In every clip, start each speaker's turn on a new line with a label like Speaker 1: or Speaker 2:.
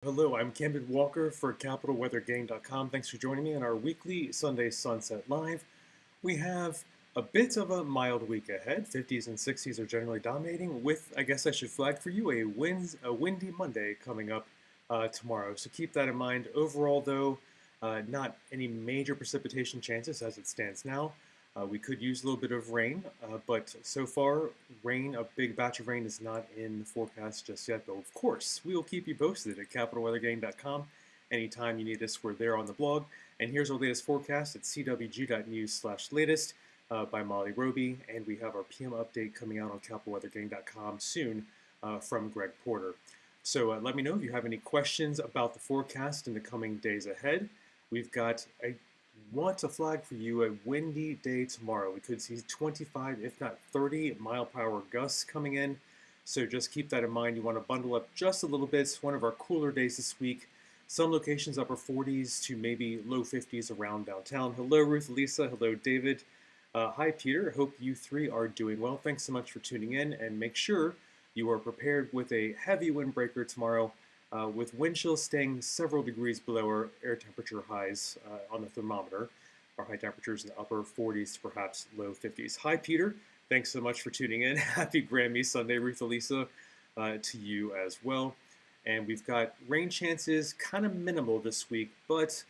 Speaker 1: Hello, I'm Camden Walker for CapitalWeatherGain.com. Thanks for joining me on our weekly Sunday Sunset Live. We have a bit of a mild week ahead. 50s and 60s are generally dominating, with, I guess I should flag for you, a windy Monday coming up tomorrow. So keep that in mind. Overall, though, not any major precipitation chances as it stands now. We could use a little bit of rain, but so far, a big batch of rain is not in the forecast just yet. But of course, we will keep you posted at CapitalWeatherGain.com. Anytime you need us, we're there on the blog. And here's our latest forecast at CWG.news/latest by Molly Roby. And we have our PM update coming out on CapitalWeatherGain.com soon from Greg Porter. So let me know if you have any questions about the forecast in the coming days ahead. We've got want to flag for you a windy day tomorrow. We could see 25, if not 30 mile per hour gusts coming in. So just keep that in mind. You want to bundle up just a little bit. It's one of our cooler days this week. Some locations upper 40s to maybe low 50s around downtown. Hello, Ruth, Lisa. Hello, David. Hi, Peter. Hope you three are doing well. Thanks so much for tuning in, and make sure you are prepared with a heavy windbreaker tomorrow. With wind chills staying several degrees below our air temperature highs on the thermometer. Our high temperatures in the upper 40s to perhaps low 50s. Hi, Peter. Thanks so much for tuning in. Happy Grammy Sunday, Ruth Elisa, to you as well. And we've got rain chances kind of minimal this week, but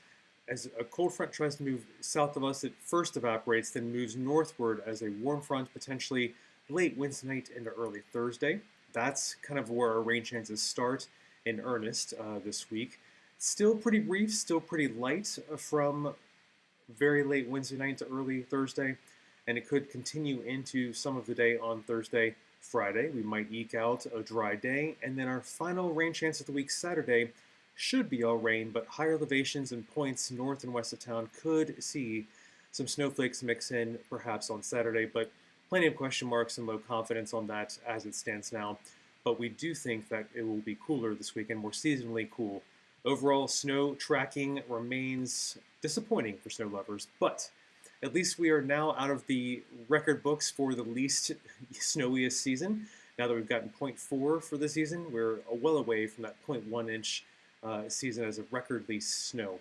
Speaker 1: as a cold front tries to move south of us, it first evaporates, then moves northward as a warm front, potentially late Wednesday night into early Thursday. That's kind of where our rain chances start in earnest this week. Still pretty brief, still pretty light from very late Wednesday night to early Thursday, and it could continue into some of the day on Thursday, Friday. We might eke out a dry day, and then our final rain chance of the week, Saturday, should be all rain, but higher elevations and points north and west of town could see some snowflakes mix in perhaps on Saturday, but plenty of question marks and low confidence on that as it stands now. But we do think that it will be cooler this weekend, more seasonally cool. Overall, snow tracking remains disappointing for snow lovers, but at least we are now out of the record books for the least snowiest season. Now that we've gotten 0.4 for the season, we're well away from that 0.1 inch season as a record least snow.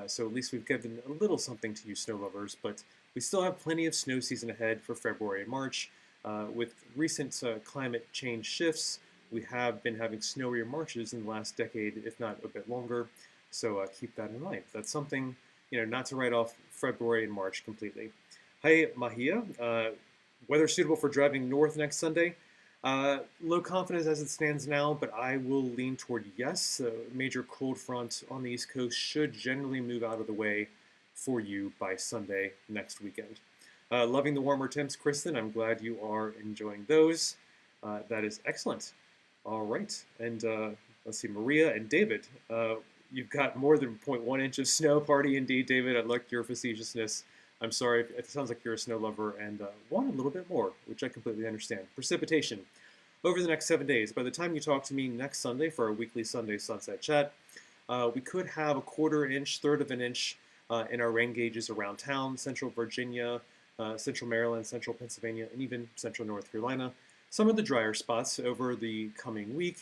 Speaker 1: So at least we've given a little something to you snow lovers, but we still have plenty of snow season ahead for February and March. With recent climate change shifts, we have been having snowier Marches in the last decade, if not a bit longer. So keep that in mind. That's something, not to write off February and March completely. Hi, Mahia. Weather suitable for driving north next Sunday? Low confidence as it stands now, but I will lean toward yes. A major cold front on the East Coast should generally move out of the way for you by Sunday next weekend. Loving the warmer temps, Kristen. I'm glad you are enjoying those. That is excellent. All right. And let's see, Maria and David. You've got more than 0.1 inch of snow. Party indeed, David. I like your facetiousness. I'm sorry. It sounds like you're a snow lover and want a little bit more, which I completely understand. Precipitation. Over the next 7 days, by the time you talk to me next Sunday for our weekly Sunday Sunset Chat, we could have a quarter inch, third of an inch in our rain gauges around town, central Virginia, central Maryland, central Pennsylvania, and even central North Carolina. Some of the drier spots over the coming week.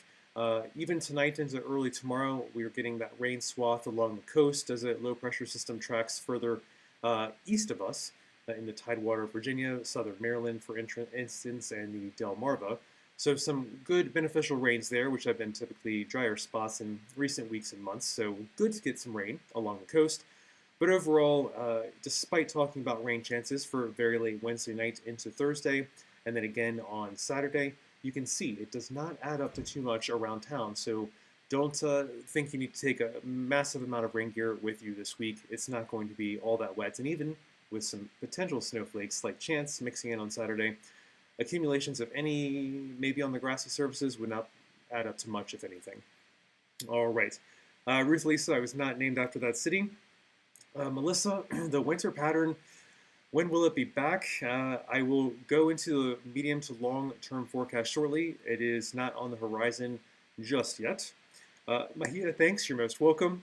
Speaker 1: Even tonight into early tomorrow, we are getting that rain swath along the coast as a low-pressure system tracks further east of us in the Tidewater, Virginia, southern Maryland, for instance, and the Delmarva. So some good beneficial rains there, which have been typically drier spots in recent weeks and months. So good to get some rain along the coast. But overall, despite talking about rain chances for very late Wednesday night into Thursday, and then again on Saturday, you can see it does not add up to too much around town. So don't think you need to take a massive amount of rain gear with you this week. It's not going to be all that wet. And even with some potential snowflakes, slight chance mixing in on Saturday, accumulations of any, maybe on the grassy surfaces, would not add up to much, if anything. All right. Ruth Lisa, I was not named after that city. Melissa, the winter pattern, when will it be back? I will go into the medium to long-term forecast shortly. It is not on the horizon just yet. Mahia, thanks. You're most welcome.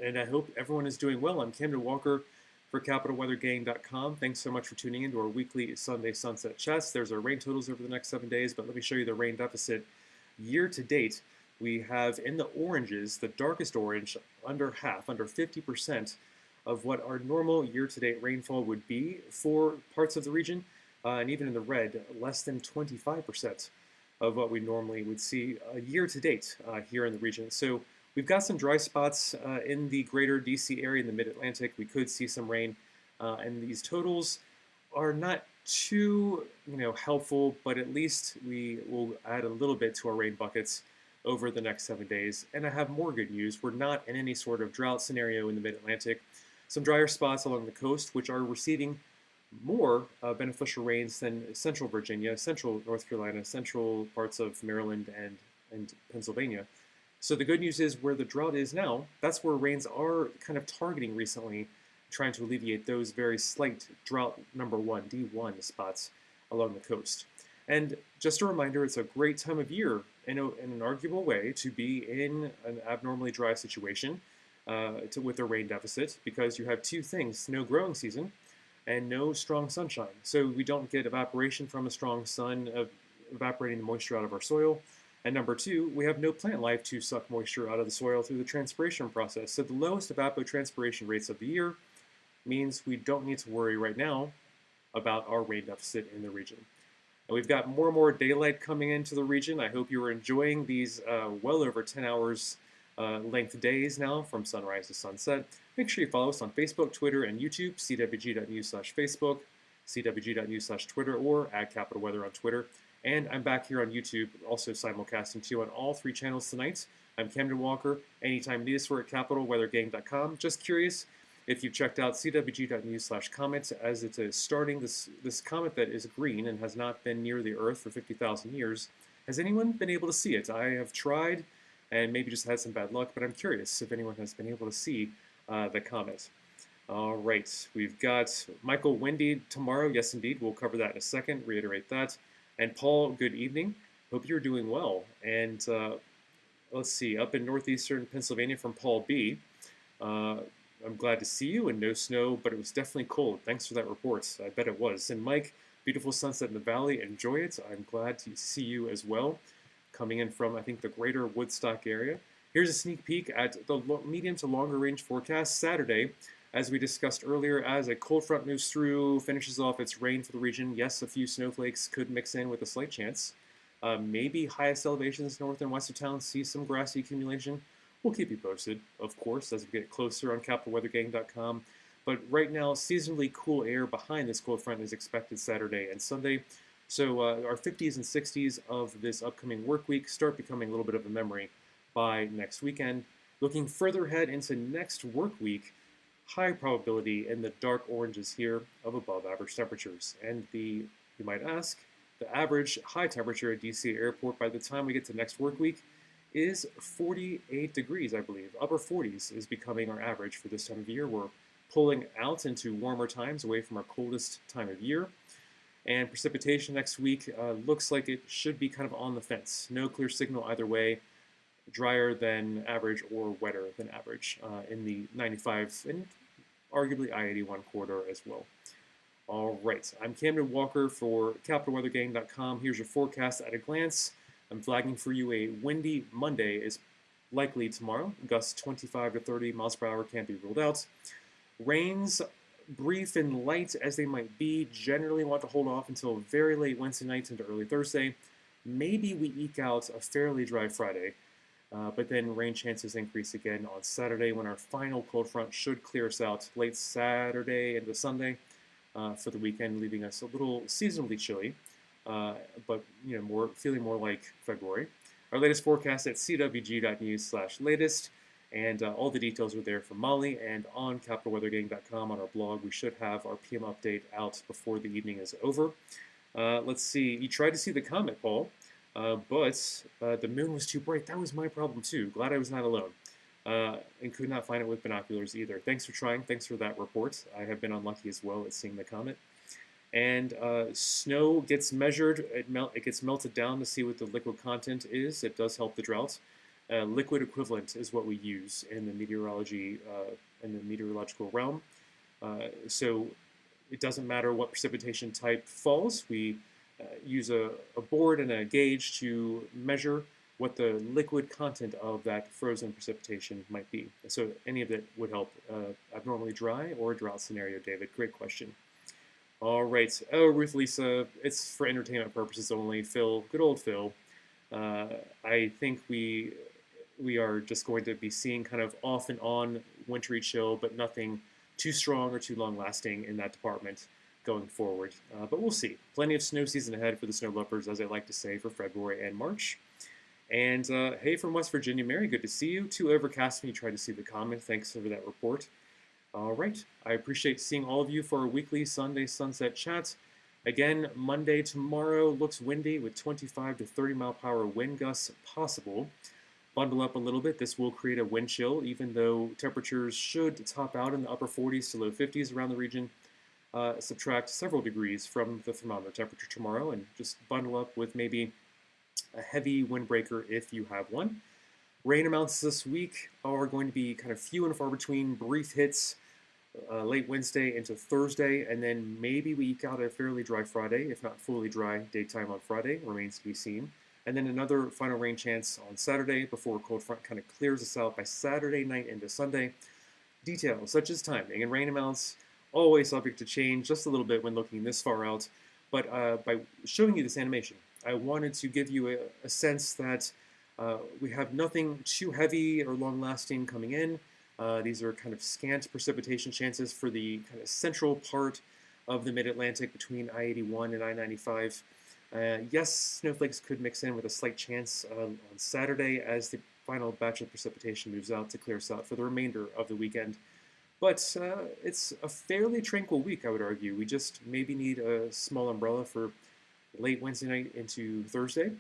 Speaker 1: And I hope everyone is doing well. I'm Camden Walker for CapitalWeatherGain.com. Thanks so much for tuning in to our weekly Sunday Sunset Chats. There's our rain totals over the next 7 days, but let me show you the rain deficit year to date. we have in the oranges, the darkest orange, under half, under 50% of what our normal year-to-date rainfall would be for parts of the region, and even in the red, less than 25% of what we normally would see year-to-date here in the region. So we've got some dry spots in the greater DC area, in the mid-Atlantic. We could see some rain, and these totals are not too helpful, but at least we will add a little bit to our rain buckets over the next 7 days. And I have more good news. We're not in any sort of drought scenario in the mid-Atlantic. Some drier spots along the coast, which are receiving more beneficial rains than central Virginia, central North Carolina, central parts of Maryland and Pennsylvania. So the good news is where the drought is now, that's where rains are kind of targeting recently, trying to alleviate those very slight drought number one, D1 spots along the coast. And just a reminder, it's a great time of year in an arguable way to be in an abnormally dry situation with a rain deficit, because you have two things: no growing season and no strong sunshine. So we don't get evaporation from a strong sun evaporating the moisture out of our soil. And number two, we have no plant life to suck moisture out of the soil through the transpiration process. So the lowest evapotranspiration rates of the year means we don't need to worry right now about our rain deficit in the region. And we've got more and more daylight coming into the region. I hope you are enjoying these well over 10 hours length days now from sunrise to sunset. Make sure you follow us on Facebook, Twitter, and YouTube, CWG.news/Facebook, CWG.news/Twitter, or @CapitalWeather on Twitter. And I'm back here on YouTube, also simulcasting to you on all three channels tonight. I'm Camden Walker. Anytime you need us, we're at CapitalWeatherGang.com. Just curious if you've checked out CWG.news/comet, as it is starting this comet that is green and has not been near the Earth for 50,000 years. Has anyone been able to see it? I have tried and maybe just had some bad luck, but I'm curious if anyone has been able to see the comet. All right, we've got Michael Wendy tomorrow. Yes, indeed. We'll cover that in a second, reiterate that. And Paul, good evening. Hope you're doing well. And let's see, up in northeastern Pennsylvania from Paul B. I'm glad to see you, and no snow, but it was definitely cold. Thanks for that report. I bet it was. And Mike, beautiful sunset in the valley. Enjoy it. I'm glad to see you as well, coming in from, I think, the greater Woodstock area. Here's a sneak peek at the medium to longer range forecast Saturday. As we discussed earlier, as a cold front moves through, finishes off its rain for the region, yes, a few snowflakes could mix in with a slight chance. Maybe highest elevations north and west of town see some grassy accumulation. We'll keep you posted, of course, as we get closer on CapitalWeatherGang.com. But right now, seasonally cool air behind this cold front is expected Saturday and Sunday. So our 50s and 60s of this upcoming work week start becoming a little bit of a memory by next weekend. Looking further ahead into next work week, high probability in the dark oranges here of above average temperatures. And you might ask, the average high temperature at DC Airport by the time we get to next work week is 48 degrees, I believe. Upper 40s is becoming our average for this time of year. We're pulling out into warmer times, away from our coldest time of year. And precipitation next week looks like it should be kind of on the fence. No clear signal either way. Drier than average or wetter than average in the 95 and arguably I-81 corridor as well. All right, I'm Camden Walker for CapitalWeatherGang.com. Here's your forecast at a glance. I'm flagging for you a windy Monday is likely tomorrow. Gusts 25 to 30 miles per hour can't be ruled out. Rains, brief and light as they might be, generally want to hold off until very late Wednesday night into early Thursday. Maybe we eke out a fairly dry Friday. But then rain chances increase again on Saturday, when our final cold front should clear us out late Saturday into Sunday for the weekend, leaving us a little seasonally chilly, but feeling more like February. Our latest forecast at CWG.news/latest, and all the details are there from Molly, and on CapitalWeatherGang.com on our blog. We should have our PM update out before the evening is over. Let's see. You tried to see the comet, Paul. But the moon was too bright. That was my problem too. Glad I was not alone. And could not find it with binoculars either. Thanks for trying. Thanks for that report. I have been unlucky as well at seeing the comet. And snow gets measured. It gets melted down to see what the liquid content is. It does help the drought. Liquid equivalent is what we use in the meteorological realm. So it doesn't matter what precipitation type falls. We use a board and a gauge to measure what the liquid content of that frozen precipitation might be. So any of that would help. Abnormally dry or drought scenario, David? Great question. All right. Oh, Ruth Lisa, it's for entertainment purposes only. Phil, good old Phil. I think we are just going to be seeing kind of off and on wintry chill, but nothing too strong or too long lasting in that department going forward. But we'll see. Plenty of snow season ahead for the snow lovers, as I like to say, for February and March. And hey, from West Virginia, Mary, good to see you. Too overcast when you tried to see the comet. Thanks for that report. All right. I appreciate seeing all of you for our weekly Sunday sunset chat. Again, Monday tomorrow looks windy with 25 to 30 mile per hour wind gusts possible. Bundle up a little bit. This will create a wind chill, even though temperatures should top out in the upper 40s to low 50s around the region. Subtract several degrees from the thermometer temperature tomorrow and just bundle up with maybe a heavy windbreaker if you have one. Rain amounts this week are going to be kind of few and far between, brief hits late Wednesday into Thursday, and then maybe we eke out a fairly dry Friday, if not fully dry daytime on Friday, remains to be seen. And then another final rain chance on Saturday before a cold front kind of clears us out by Saturday night into Sunday. Details such as timing and rain amounts, always subject to change just a little bit when looking this far out. But by showing you this animation, I wanted to give you a sense that we have nothing too heavy or long-lasting coming in. These are kind of scant precipitation chances for the kind of central part of the mid-Atlantic between I-81 and I-95. Yes, snowflakes could mix in with a slight chance on Saturday as the final batch of precipitation moves out to clear us out for the remainder of the weekend. But it's a fairly tranquil week, I would argue. We just maybe need a small umbrella for late Wednesday night into Thursday.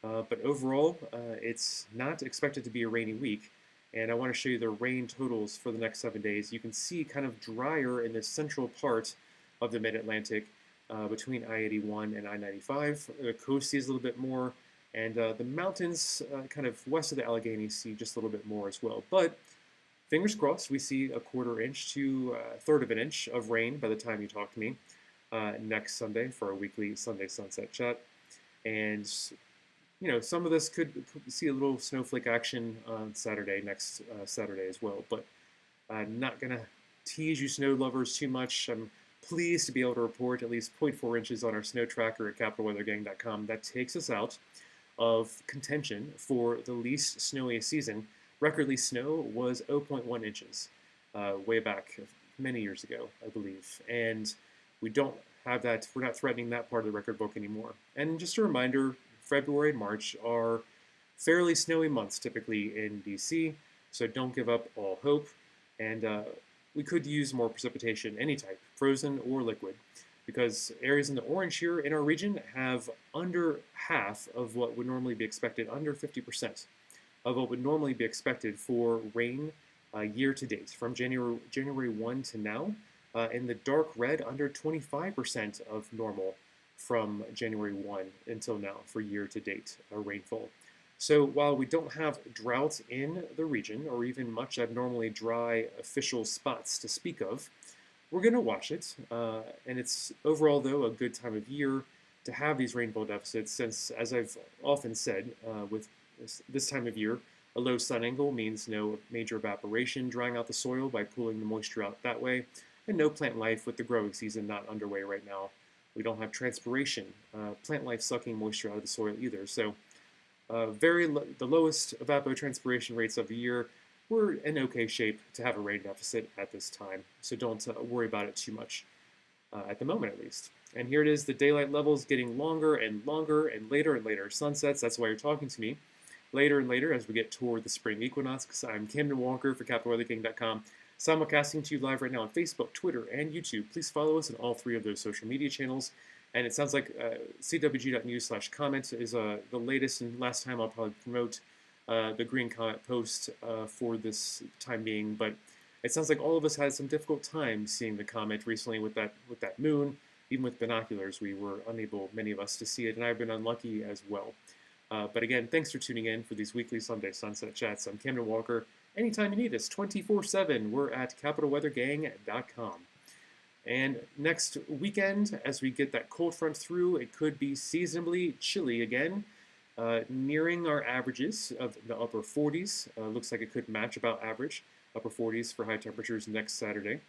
Speaker 1: But overall, it's not expected to be a rainy week. And I want to show you the rain totals for the next 7 days. You can see kind of drier in the central part of the mid-Atlantic between I-81 and I-95. The coast sees a little bit more, and the mountains kind of west of the Alleghenies see just a little bit more as well. But fingers crossed, we see a quarter inch to a third of an inch of rain by the time you talk to me next Sunday for our weekly Sunday Sunset Chat. And you know, some of this could see a little snowflake action on Saturday, next Saturday as well. But I'm not going to tease you snow lovers too much. I'm pleased to be able to report at least 0.4 inches on our snow tracker at capitalweathergang.com. That takes us out of contention for the least snowy season. Record least snow was 0.1 inches way back many years ago, I believe. And we don't have that, we're not threatening that part of the record book anymore. And just a reminder, February and March are fairly snowy months typically in DC, so don't give up all hope. And we could use more precipitation, any type, frozen or liquid, because areas in the orange here in our region have under half of what would normally be expected, under 50% of what would normally be expected for rain year to date, from January 1 to now. In the dark red, under 25% of normal from January 1 until now for year-to-date rainfall. So while we don't have drought in the region or even much abnormally dry official spots to speak of, we're going to watch it. And it's overall, though, a good time of year to have these rainfall deficits since, as I've often said, with this time of year, a low sun angle means no major evaporation drying out the soil by pulling the moisture out that way, and no plant life with the growing season not underway right now. We don't have transpiration, plant life sucking moisture out of the soil either. So the lowest evapotranspiration rates of the year. We're in okay shape to have a rain deficit at this time. So don't worry about it too much, at the moment at least. And here it is, the daylight levels getting longer and longer and later sunsets. That's why you're talking to me. Later and later as we get toward the spring equinox. I'm Camden Walker for CapitalWeatherGang.com. Simulcasting to you live right now on Facebook, Twitter, and YouTube. Please follow us on all three of those social media channels. And it sounds like CWG.news/comment is the latest and last time I'll probably promote the Green Comet post for this time being. But it sounds like all of us had some difficult time seeing the comet recently with that moon. Even with binoculars, we were unable, many of us, to see it, and I've been unlucky as well. But again, thanks for tuning in for these weekly Sunday Sunset Chats. I'm Camden Walker. Anytime you need us, 24/7, we're at capitalweathergang.com. And next weekend, as we get that cold front through, it could be seasonably chilly again. nearing our averages of the upper 40s. Looks like it could match about average, upper 40s for high temperatures next Saturday.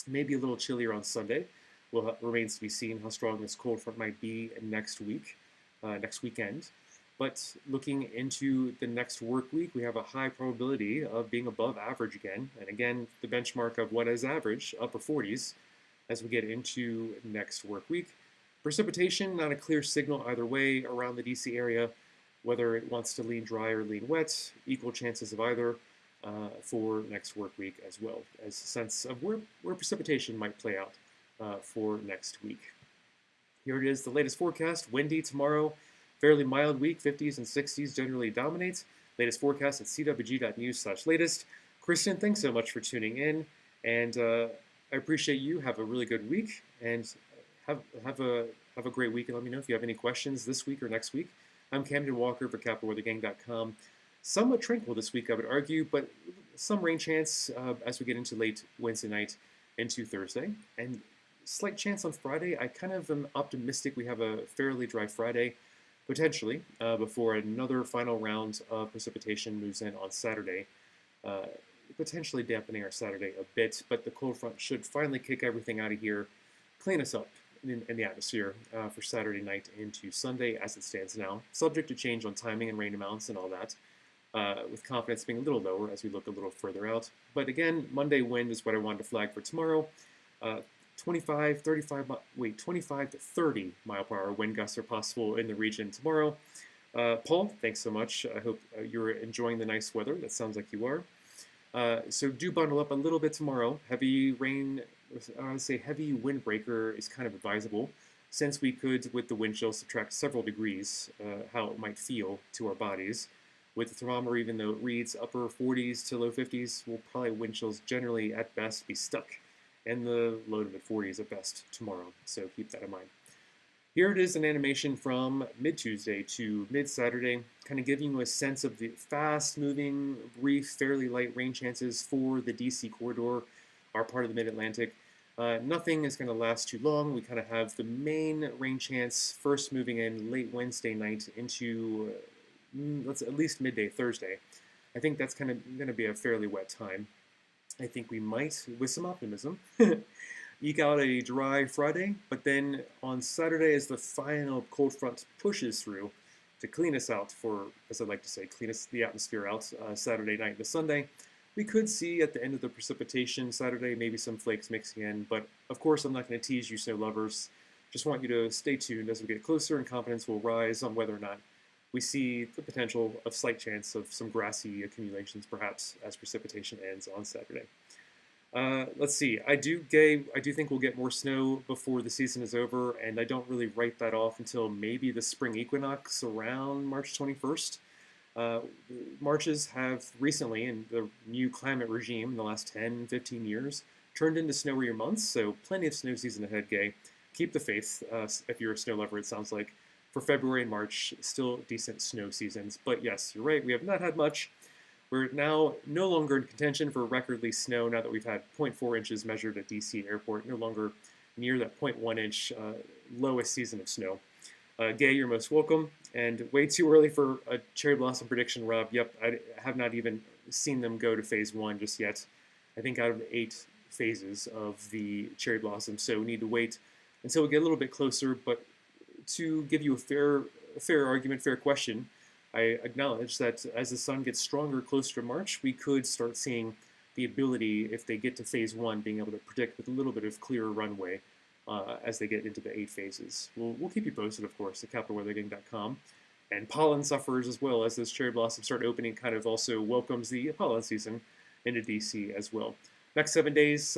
Speaker 1: Maybe a little chillier on Sunday. Well, remains to be seen how strong this cold front might be next week, next weekend. But looking into the next work week, we have a high probability of being above average again. And again, the benchmark of what is average, upper 40s, as we get into next work week. Precipitation, not a clear signal either way around the DC area, whether it wants to lean dry or lean wet, equal chances of either for next work week as well, as a sense of where precipitation might play out for next week. Here it is, the latest forecast. Windy tomorrow, fairly mild week, 50s and 60s generally dominates. Latest forecast at CWG.news/latest. Kristen, thanks so much for tuning in, and I appreciate you. Have a really good week, and have a great week. And let me know if you have any questions this week or next week. I'm Camden Walker for CapitalWeatherGang.com. Somewhat tranquil this week, I would argue, but some rain chance as we get into late Wednesday night into Thursday, and slight chance on Friday. I kind of am optimistic we have a fairly dry Friday, potentially, before another final round of precipitation moves in on Saturday, potentially dampening our Saturday a bit, but the cold front should finally kick everything out of here, clean us up in the atmosphere for Saturday night into Sunday as it stands now, subject to change on timing and rain amounts and all that, with confidence being a little lower as we look a little further out. But again, Monday wind is what I wanted to flag for tomorrow. 25 to 30 mile per hour wind gusts are possible in the region tomorrow. Paul, thanks so much. I hope you're enjoying the nice weather. That sounds like you are. So do bundle up a little bit tomorrow. Heavy rain, I would say heavy windbreaker is kind of advisable, since we could, with the wind chill, subtract several degrees, how it might feel to our bodies. With the thermometer, even though it reads upper 40s to low 50s, we'll probably wind chills generally at best be stuck in the low to mid 40s at best tomorrow. So keep that in mind. Here it is, an animation from mid-Tuesday to mid-Saturday, kind of giving you a sense of the fast-moving, brief, fairly light rain chances for the DC corridor, our part of the Mid-Atlantic. Nothing is going to last too long. We kind of have the main rain chance first moving in late Wednesday night into let's at least midday Thursday. I think that's kind of going to be a fairly wet time. I think we might, with some optimism, eke out a dry Friday, but then on Saturday, as the final cold front pushes through to clean us out for, as I like to say, clean us the atmosphere out Saturday night into Sunday, we could see at the end of the precipitation Saturday maybe some flakes mixing in, but of course I'm not going to tease you snow lovers. Just want you to stay tuned as we get closer, and confidence will rise on whether or not we see the potential of slight chance of some grassy accumulations perhaps as precipitation ends on Saturday. Let's see. I do think we'll get more snow before the season is over, and I don't really write that off until maybe the spring equinox around March 21st. Marches have recently, in the new climate regime in the last 10, 15 years, turned into snowier months, so plenty of snow season ahead, Gay. Keep the faith, if you're a snow lover, it sounds like. For February and March, still decent snow seasons. But yes, you're right, we have not had much. We're now no longer in contention for record-lee snow now that we've had 0.4 inches measured at DC Airport, no longer near that 0.1 inch lowest season of snow. Gay, you're most welcome. And way too early for a cherry blossom prediction, Rob. Yep, I have not even seen them go to phase 1 just yet. I think out of the 8 phases of the cherry blossom, so we need to wait until we get a little bit closer. But to give you a fair argument, fair question, I acknowledge that as the sun gets stronger closer to March, we could start seeing the ability, if they get to phase 1, being able to predict with a little bit of clearer runway as they get into the 8 phases. We'll keep you posted, of course, at CapitalWeatherGang.com. And pollen suffers as well as those cherry blossoms start opening, kind of also welcomes the pollen season into DC as well. Next 7 days,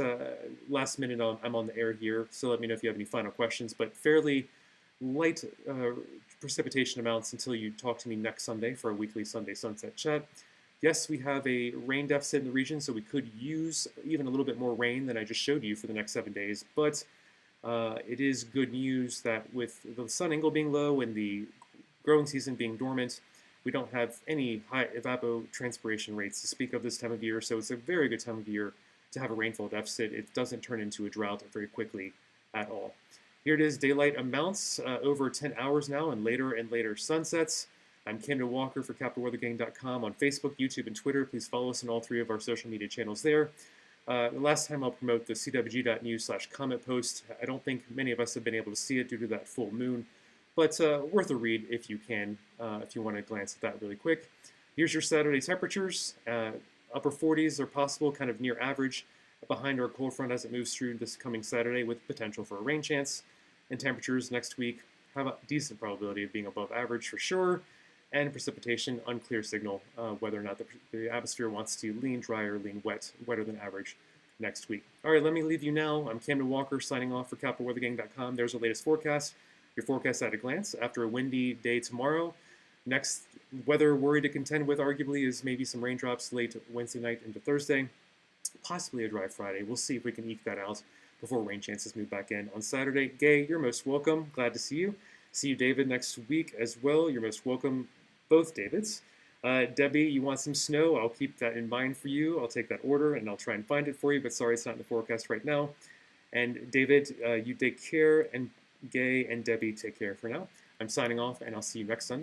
Speaker 1: last minute, I'm on the air here, so let me know if you have any final questions, but fairly light precipitation amounts until you talk to me next Sunday for a weekly Sunday Sunset Chat. Yes, we have a rain deficit in the region, so we could use even a little bit more rain than I just showed you for the next 7 days, but it is good news that with the sun angle being low and the growing season being dormant, we don't have any high evapotranspiration rates to speak of this time of year, so it's a very good time of year to have a rainfall deficit. It doesn't turn into a drought very quickly at all. Here it is, daylight amounts over 10 hours now and later sunsets. I'm Camden Walker for CapitalWeatherGang.com on Facebook, YouTube, and Twitter. Please follow us on all three of our social media channels there. Last time I'll promote the CWG.news/comet post. I don't think many of us have been able to see it due to that full moon, but worth a read if you can, if you want to glance at that really quick. Here's your Saturday temperatures. Upper 40s are possible, kind of near average, behind our cold front as it moves through this coming Saturday with potential for a rain chance. And temperatures next week have a decent probability of being above average for sure. And precipitation, unclear signal whether or not the atmosphere wants to lean dry or lean wet, wetter than average next week. All right, let me leave you now. I'm Camden Walker signing off for CapitalWeatherGang.com. There's our latest forecast. Your forecast at a glance. After a windy day tomorrow, next weather worry to contend with arguably is maybe some raindrops late Wednesday night into Thursday, possibly a dry Friday. We'll see if we can eke that out before rain chances move back in on Saturday. Gay, you're most welcome. Glad to see you. See you, David, next week as well. You're most welcome, both Davids. Debbie, you want some snow? I'll keep that in mind for you. I'll take that order and I'll try and find it for you, but sorry it's not in the forecast right now. And David, you take care, and Gay and Debbie take care for now. I'm signing off, and I'll see you next Sunday.